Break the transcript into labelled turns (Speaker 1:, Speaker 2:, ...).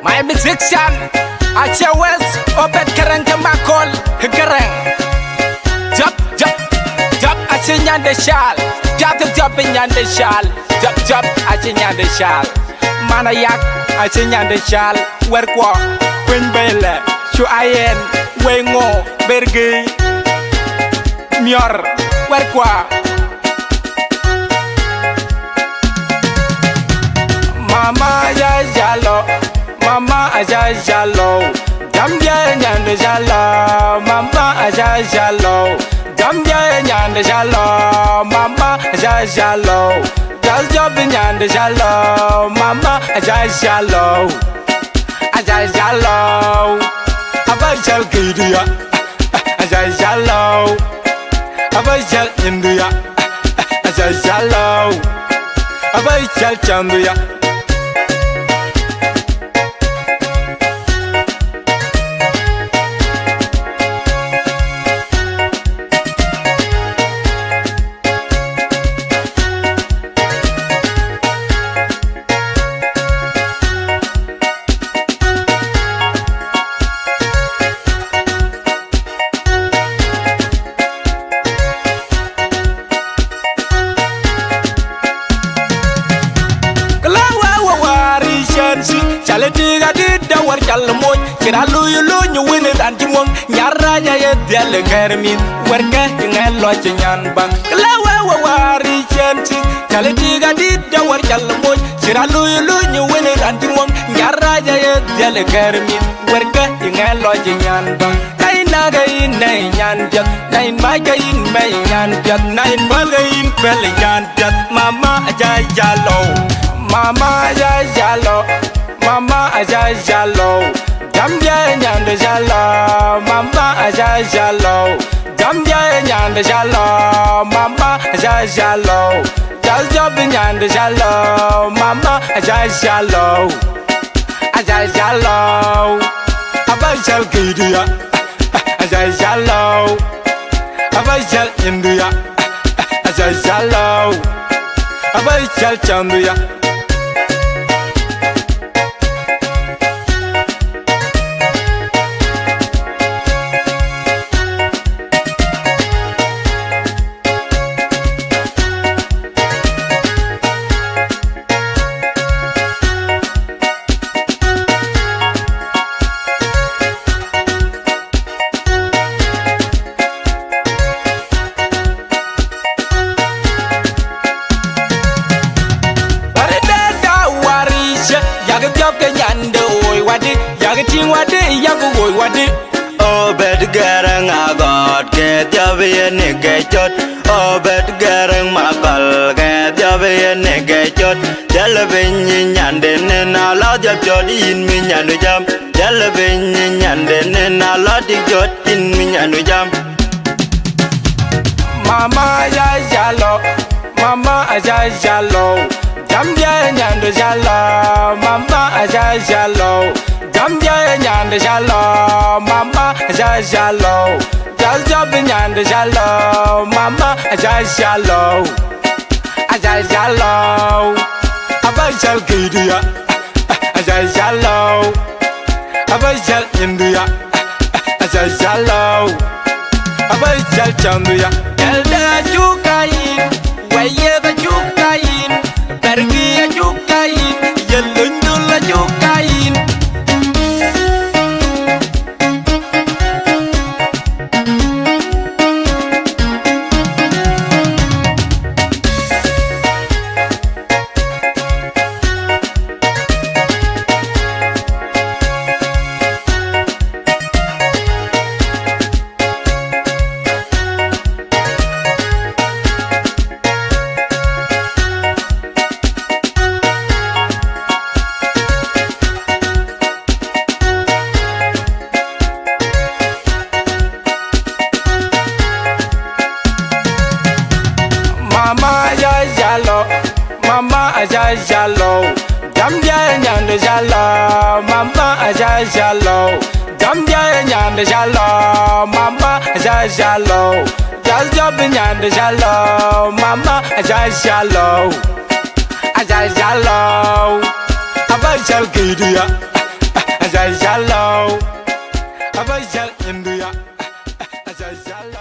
Speaker 1: My musician, Acha West, Obed Karang Kamakol, Karang. Jump, Achinyan the Shal, Jump in Yan the Shal, Jump, Achinyan the Shal. Manayak, Achinyan the Shal, work walk, Queen Bella, Chuayen, Wengo, Bergi, Mior, work walk. Mama ya jalo, mama aja jalo, jamja nyande jalo, mama aja jalo, jamja nyande jalo, mama aja jalo, jazjob nyande jalo, mama aja jalo, abajal kidia, aja jalo, abajal india, aja jalo, abajal chanduya. Chale tiga di da war chal moy kira luyu lunyu wini dan jimong nyara ya ye diale kermin werke ngel lo chenyan bang lawa wari chensi chale tiga di da war chal moy kira luyu lunyu wini dan jimong nyara ya ye diale kermin werke ngel lo chenyan bang nain nagain nain nyan jat nain magain mai nyan jat nain balgain pel nyan jat mama aja jalo mama aja jalo Mama aja jalo, jamja nyande jalo, mama aja jalo, jamja nyande jalo, mama aja jalo, jazjob nyande jalo, mama aja jalo, abajal kidia, aja jalo, abajal india, aja jalo, abajal chanduya.
Speaker 2: Obed garang agot ke jabe ne ke chot Obed garang makal ke jabe ne ke chot Jalbe nyande ne na la jab chot in mi nyanu jam Jalbe nyande ne na la dik chot in mi nyanu jam
Speaker 1: Mama ya jalo, mama aja jalo, jamja nyande jalo, mama aja jalo. Jamja nyande jalo, mama aja jalo, jazjob nyande jalo, mama aja jalo, abajal kidia, aja jalo, abajal india, aja jalo, abajal chanduya. Elda jukain, waye da jukain, pergi jukain, yelundula jukain. Mama aja jalo, jamja nyande jalo, mama aja jalo, jamja nyande jalo, mama aja jalo, jazjob nyande jalo, mama aja jalo, abajal kidia, Azal Jallo Abazal India Azal Jallo